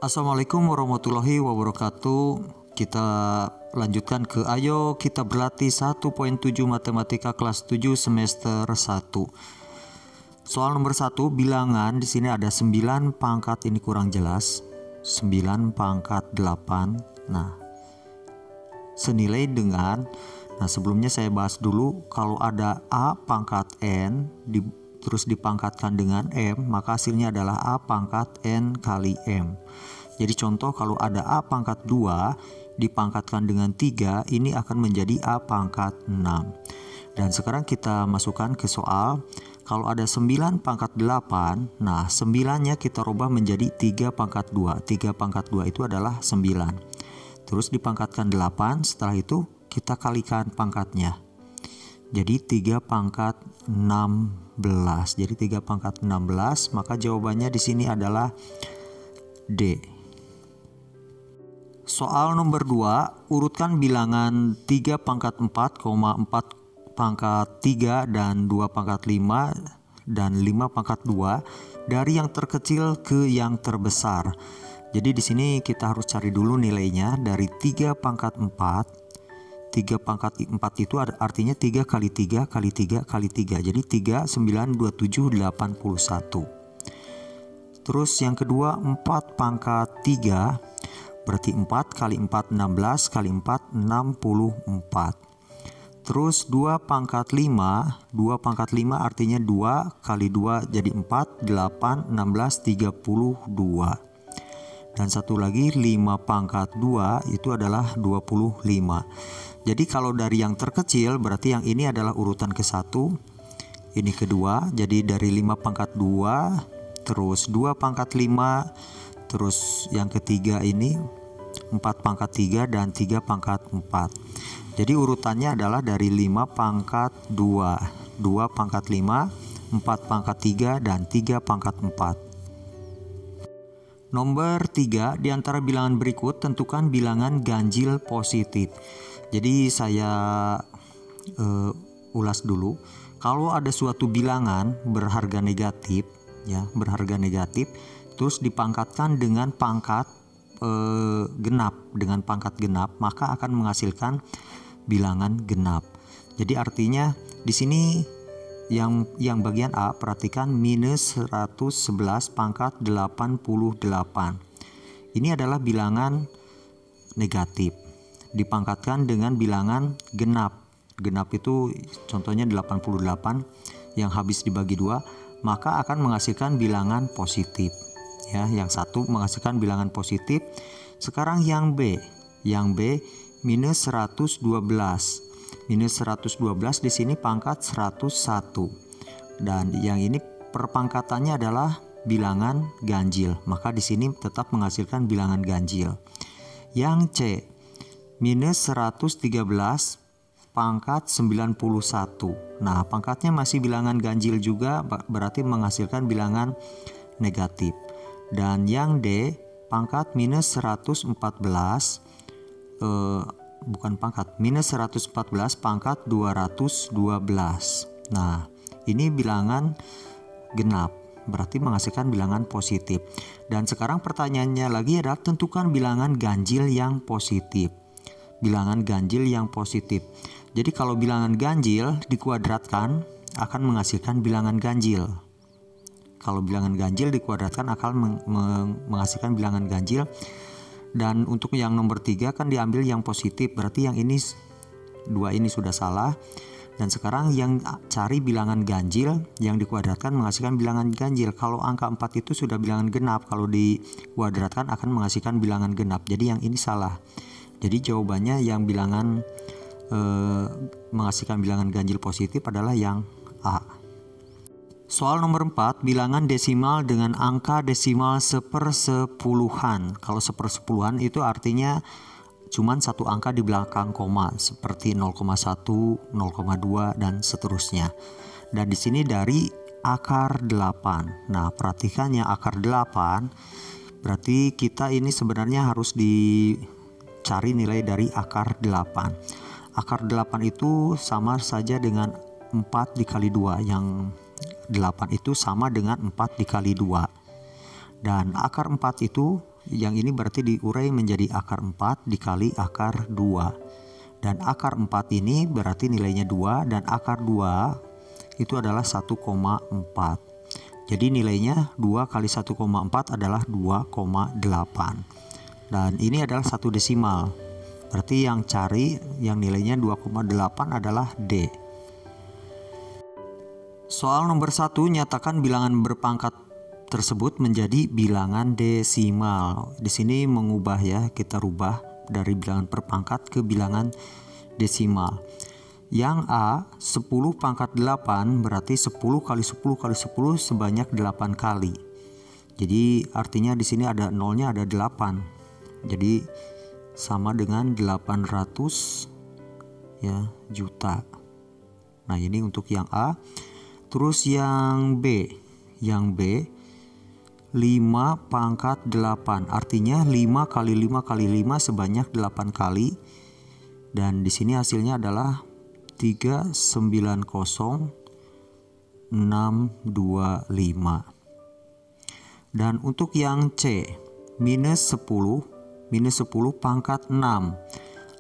Assalamualaikum warahmatullahi wabarakatuh. Kita lanjutkan ke Ayo Kita Berlatih 1.7 Matematika kelas 7 semester 1. Soal nomor 1, bilangan di sini ada 9 pangkat, ini kurang jelas. 9 pangkat 8. Nah, senilai dengan, sebelumnya saya bahas dulu, kalau ada A pangkat N terus dipangkatkan dengan M, maka hasilnya adalah A pangkat N kali M. Jadi contoh, kalau ada A pangkat 2 dipangkatkan dengan 3, ini akan menjadi A pangkat 6. Dan sekarang kita masukkan ke soal. Kalau ada 9 pangkat 8, nah 9-nya kita rubah menjadi 3 pangkat 2. 3 pangkat 2 itu adalah 9. Terus dipangkatkan 8, setelah itu kita kalikan pangkatnya. Jadi 3 pangkat 16. Jadi 3 pangkat 16, maka jawabannya di sini adalah D. Soal nomor 2, urutkan bilangan 3 pangkat 4, 4 pangkat 3 dan 2 pangkat 5 dan 5 pangkat 2 dari yang terkecil ke yang terbesar. Jadi di sini kita harus cari dulu nilainya dari 3 pangkat 4. 3 pangkat 4 itu artinya 3 kali 3 kali 3 kali 3. Jadi 3, 9, 27, 81. Terus yang kedua 4 pangkat 3. Berarti 4 kali 4 16 kali 4 64. Terus 2 pangkat 5. 2 pangkat 5 artinya 2 kali 2 jadi 4 8 16 32. Dan satu lagi 5 pangkat 2 itu adalah 25. Jadi kalau dari yang terkecil berarti yang ini adalah urutan ke-1, ini kedua. Jadi dari 5 pangkat 2, terus 2 pangkat 5, terus yang ketiga ini 4 pangkat 3 dan 3 pangkat 4. Jadi urutannya adalah dari 5 pangkat 2, 2 pangkat 5, 4 pangkat 3 dan 3 pangkat 4. Nomor 3, di antara bilangan berikut tentukan bilangan ganjil positif. Jadi saya ulas dulu. Kalau ada suatu bilangan berharga negatif, berharga negatif, terus dipangkatkan dengan pangkat genap, dengan pangkat genap, maka akan menghasilkan bilangan genap. Jadi artinya di sini yang bagian A, perhatikan minus 111 pangkat 88. Ini adalah bilangan negatif dipangkatkan dengan bilangan genap. Genap itu contohnya 88 yang habis dibagi 2, maka akan menghasilkan bilangan positif. Yang satu menghasilkan bilangan positif. Sekarang yang B minus 112. Minus 112 di sini pangkat 101. Dan yang ini perpangkatannya adalah bilangan ganjil, maka di sini tetap menghasilkan bilangan ganjil. Yang C minus 113 pangkat 91. Nah, pangkatnya masih bilangan ganjil juga, berarti menghasilkan bilangan negatif. Dan yang D pangkat minus 114, minus 114 pangkat 212. Nah, ini bilangan genap, berarti menghasilkan bilangan positif. Dan sekarang pertanyaannya lagi adalah tentukan bilangan ganjil yang positif. Bilangan ganjil yang positif. Jadi kalau bilangan ganjil dikuadratkan akan menghasilkan bilangan ganjil. Kalau bilangan ganjil dikuadratkan akan menghasilkan bilangan ganjil. Dan untuk yang nomor 3 kan diambil yang positif, berarti yang ini 2 ini sudah salah. Dan sekarang yang cari bilangan ganjil yang dikuadratkan menghasilkan bilangan ganjil. Kalau angka 4 itu sudah bilangan genap, kalau dikuadratkan akan menghasilkan bilangan genap. Jadi yang ini salah. Jadi jawabannya yang bilangan menghasilkan bilangan ganjil positif adalah yang A. Soal nomor 4, bilangan desimal dengan angka desimal sepersepuluhan. Kalau sepersepuluhan itu artinya cuman satu angka di belakang koma, seperti 0,1, 0,2 dan seterusnya. Dan di sini dari akar 8. Nah, perhatikan yang akar 8, berarti kita ini sebenarnya harus dicari nilai dari akar 8. Akar 8 itu sama saja dengan 4 dikali 2, yang 8 itu sama dengan 4 dikali 2. Dan akar 4 itu Yang ini berarti diurai menjadi akar 4 dikali akar 2. Dan akar 4 ini berarti nilainya 2 dan akar 2 itu adalah 1,4. Jadi nilainya 2 kali 1,4 adalah 2,8. Dan ini adalah satu desimal. Berarti yang cari yang nilainya 2,8 adalah D. Soal nomor 1, nyatakan bilangan berpangkat tersebut menjadi bilangan desimal. Di sini mengubah ya, kita rubah dari bilangan berpangkat ke bilangan desimal. Yang A 10 pangkat 8 berarti 10 kali 10 kali 10 sebanyak 8 kali. Jadi artinya di sini ada nolnya ada 8. Jadi sama dengan 800 ya juta. Nah, ini untuk yang A. Terus yang B. Yang B 5 pangkat 8 artinya 5 kali 5 kali 5 sebanyak 8 kali. Dan di sini hasilnya adalah 390,625. Dan untuk yang C minus 10 pangkat 6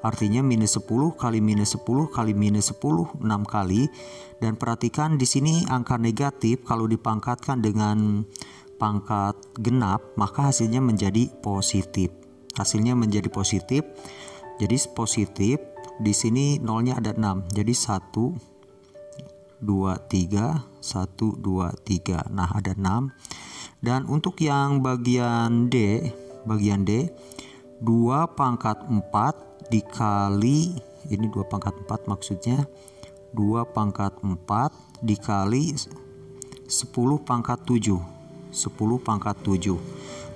artinya minus 10 kali minus 10 kali minus 10 6 kali. Dan perhatikan di sini angka negatif kalau dipangkatkan dengan pangkat genap maka hasilnya menjadi positif. Hasilnya menjadi positif. Jadi positif di sini nolnya ada 6. Jadi 1 2 3 1 2 3. Nah, ada 6. Dan untuk yang bagian D 2 pangkat 4 dikali ini 2 pangkat 4 maksudnya 2 pangkat 4 dikali 10 pangkat 7. 10 pangkat 7.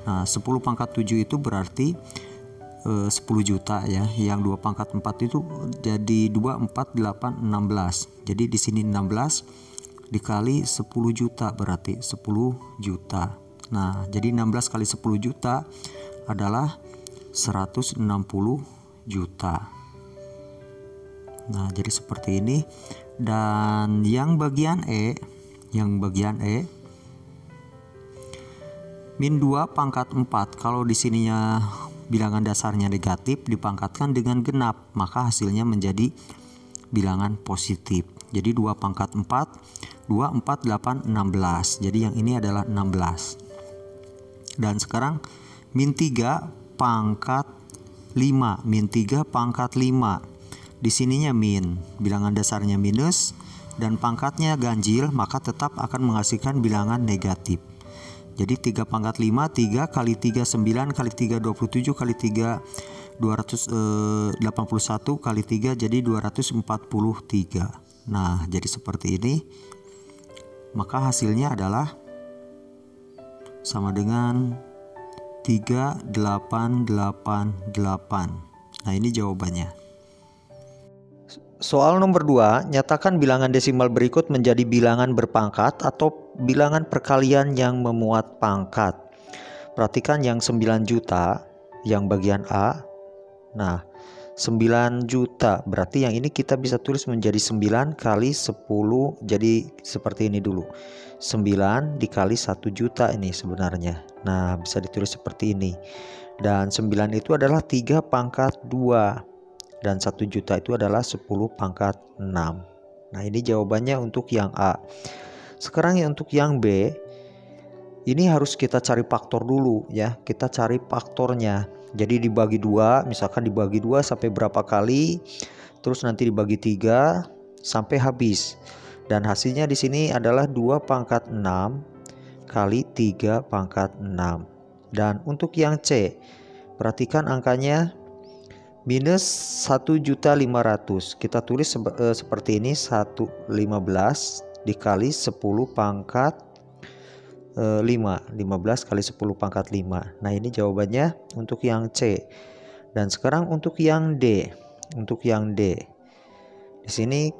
Nah, 10 pangkat 7 itu berarti 10 juta ya. Yang 2 pangkat 4 itu jadi 2 4 8 16. Jadi di sini 16 dikali 10 juta berarti 10 juta. Nah, jadi 16 kali 10 juta adalah 160 juta. Nah, jadi seperti ini. Dan yang bagian E min 2 pangkat 4. Kalau di sininya bilangan dasarnya negatif dipangkatkan dengan genap, maka hasilnya menjadi bilangan positif. Jadi 2 pangkat 4, 2, 4, 8, 16. Jadi yang ini adalah 16. Dan sekarang min 3 pangkat 5. Min 3 pangkat 5. Di sininya min, bilangan dasarnya minus, dan pangkatnya ganjil, maka tetap akan menghasilkan bilangan negatif. Jadi 3 pangkat 5, 3 kali 3 9 kali 3 27 kali 3 281 kali 3 jadi 243. Nah, jadi seperti ini. Maka hasilnya adalah sama dengan 3888. Nah, ini jawabannya. Soal nomor 2, nyatakan bilangan desimal berikut menjadi bilangan berpangkat atau bilangan perkalian yang memuat pangkat. Perhatikan yang 9 juta, yang bagian A. Nah, 9 juta, berarti yang ini kita bisa tulis menjadi 9 kali 10, jadi seperti ini dulu. 9 dikali 1 juta ini sebenarnya. Nah, bisa ditulis seperti ini. Dan 9 itu adalah 3 pangkat 2. Dan 1 juta itu adalah 10 pangkat 6. Nah, ini jawabannya untuk yang A. Sekarang untuk yang B, ini harus kita cari faktor dulu ya. Kita cari faktornya. Jadi dibagi 2, misalkan dibagi 2 sampai berapa kali, terus nanti dibagi 3 sampai habis. Dan hasilnya di sini adalah 2 pangkat 6 kali 3 pangkat 6. Dan untuk yang C, perhatikan angkanya minus 1.500.000. Kita tulis seperti ini, 115 dikali 10 pangkat 5. 15 kali 10 pangkat 5. Nah, ini jawabannya untuk yang C. Dan sekarang untuk yang D. Untuk yang D. Di sini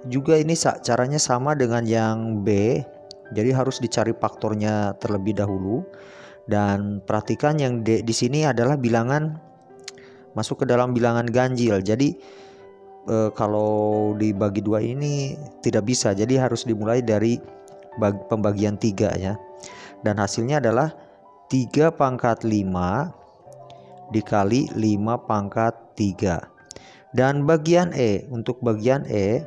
juga ini caranya sama dengan yang B. Jadi harus dicari faktornya terlebih dahulu. Dan perhatikan yang D di sini adalah bilangan masuk ke dalam bilangan ganjil. Jadi kalau dibagi 2 ini tidak bisa. Jadi harus dimulai dari pembagian 3 ya. Dan hasilnya adalah 3 pangkat 5 dikali 5 pangkat 3. Dan bagian E, untuk bagian E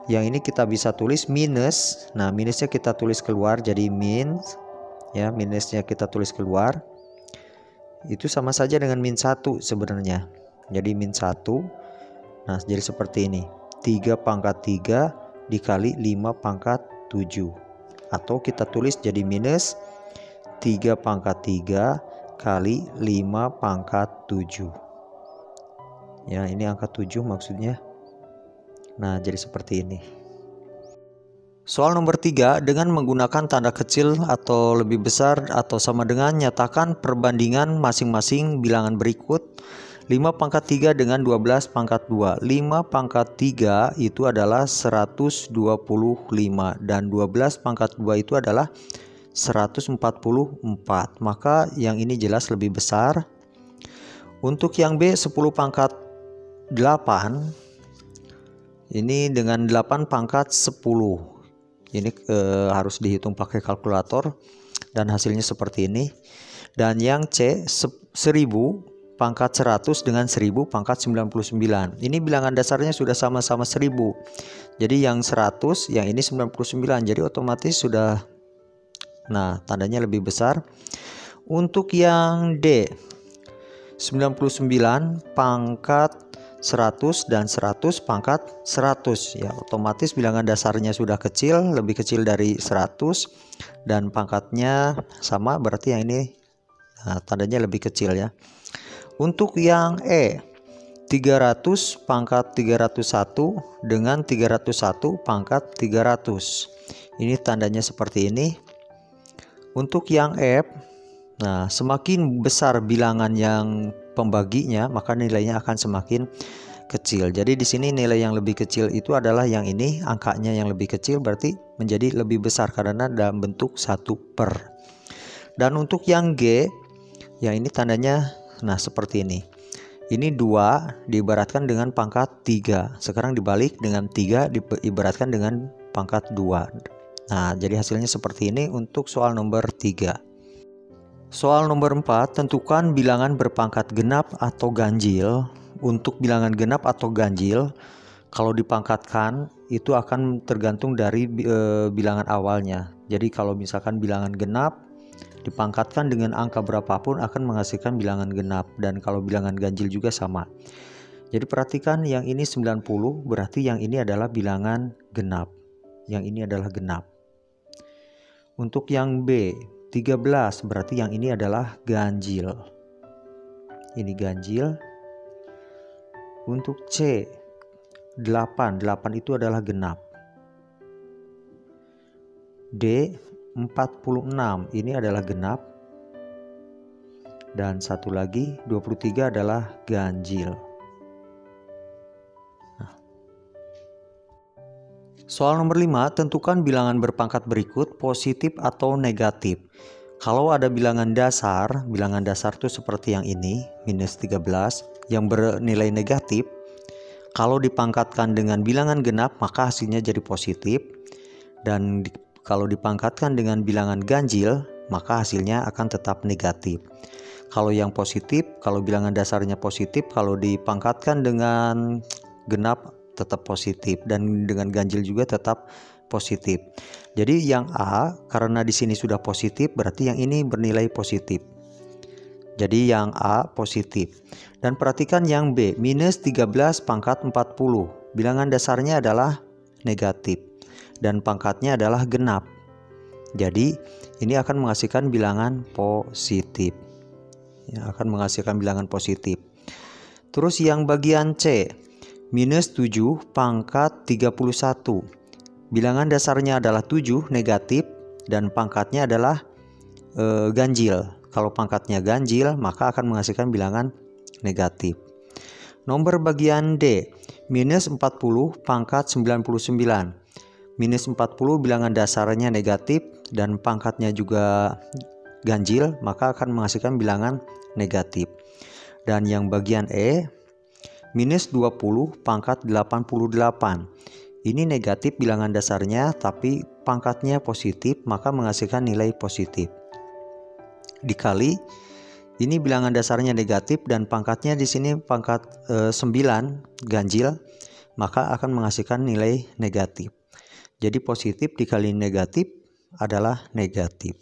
yang ini kita bisa tulis minus. Nah, minusnya kita tulis keluar jadi min, ya, minusnya kita tulis keluar. Itu sama saja dengan min 1 sebenarnya. Jadi min 1. Nah, jadi seperti ini. 3 pangkat 3 dikali 5 pangkat 7. Atau kita tulis jadi minus 3 pangkat 3 kali 5 pangkat 7. Ya, ini angka 7 maksudnya. Nah, jadi seperti ini. Soal nomor 3, dengan menggunakan tanda kecil atau lebih besar atau sama dengan, nyatakan perbandingan masing-masing bilangan berikut. 5 pangkat 3 dengan 12 pangkat 2. 5 pangkat 3 itu adalah 125 dan 12 pangkat 2 itu adalah 144. Maka yang ini jelas lebih besar. Untuk yang B 10 pangkat 8 ini dengan 8 pangkat 10. Ini harus dihitung pakai kalkulator dan hasilnya seperti ini. Dan yang C 1000 pangkat 100 dengan 1000 pangkat 99. Ini bilangan dasarnya sudah sama-sama 1000. Jadi yang 100, yang ini 99. Jadi otomatis sudah, nah, tandanya lebih besar. Untuk yang D 99 pangkat 100 dan 100 pangkat 100, ya, otomatis bilangan dasarnya sudah kecil, lebih kecil dari 100 dan pangkatnya sama, berarti yang ini, nah, tandanya lebih kecil, ya. Untuk yang E 300 pangkat 301 dengan 301 pangkat 300. Ini tandanya seperti ini. Untuk yang F, nah, semakin besar bilangan yang pembaginya, maka nilainya akan semakin kecil. Jadi di sini nilai yang lebih kecil itu adalah yang ini, angkanya yang lebih kecil berarti menjadi lebih besar karena dalam bentuk 1/per. Dan untuk yang G, yang ini tandanya, nah, seperti ini. Ini 2 diibaratkan dengan pangkat 3. Sekarang dibalik, dengan 3 diibaratkan dengan pangkat 2. Nah, jadi hasilnya seperti ini untuk soal nomor 3. Soal nomor 4, tentukan bilangan berpangkat genap atau ganjil. Untuk bilangan genap atau ganjil, kalau dipangkatkan itu akan tergantung dari bilangan awalnya. Jadi kalau misalkan bilangan genap dipangkatkan dengan angka berapapun akan menghasilkan bilangan genap, dan kalau bilangan ganjil juga sama. Jadi perhatikan, yang ini 90 berarti yang ini adalah bilangan genap. Yang ini adalah genap. Untuk yang B 13 berarti yang ini adalah ganjil. Ini ganjil. Untuk C 8 itu adalah genap. D 46 ini adalah genap. Dan satu lagi 23 adalah ganjil. Nah. Soal nomor 5, tentukan bilangan berpangkat berikut positif atau negatif. Kalau ada bilangan dasar itu seperti yang ini, minus 13, yang bernilai negatif. Kalau dipangkatkan dengan bilangan genap maka hasilnya jadi positif. Dan kalau dipangkatkan dengan bilangan ganjil, maka hasilnya akan tetap negatif. Kalau yang positif, kalau bilangan dasarnya positif, kalau dipangkatkan dengan genap tetap positif, dan dengan ganjil juga tetap positif. Jadi yang A, karena di sini sudah positif, berarti yang ini bernilai positif. Jadi yang A positif. Dan perhatikan yang B, minus 13 pangkat 40. Bilangan dasarnya adalah negatif dan pangkatnya adalah genap. Jadi ini akan menghasilkan bilangan positif. Ya, akan menghasilkan bilangan positif. Terus yang bagian C, minus 7 pangkat 31. Bilangan dasarnya adalah 7 negatif dan pangkatnya adalah ganjil. Kalau pangkatnya ganjil maka akan menghasilkan bilangan negatif. Nomor bagian D, minus 40 pangkat 99. Minus 40 bilangan dasarnya negatif dan pangkatnya juga ganjil, maka akan menghasilkan bilangan negatif. Dan yang bagian E, minus 20 pangkat 88. Ini negatif bilangan dasarnya tapi pangkatnya positif, maka menghasilkan nilai positif. dikali ini bilangan dasarnya negatif dan pangkatnya di sini pangkat 9 ganjil, maka akan menghasilkan nilai negatif. Jadi positif dikali negatif adalah negatif.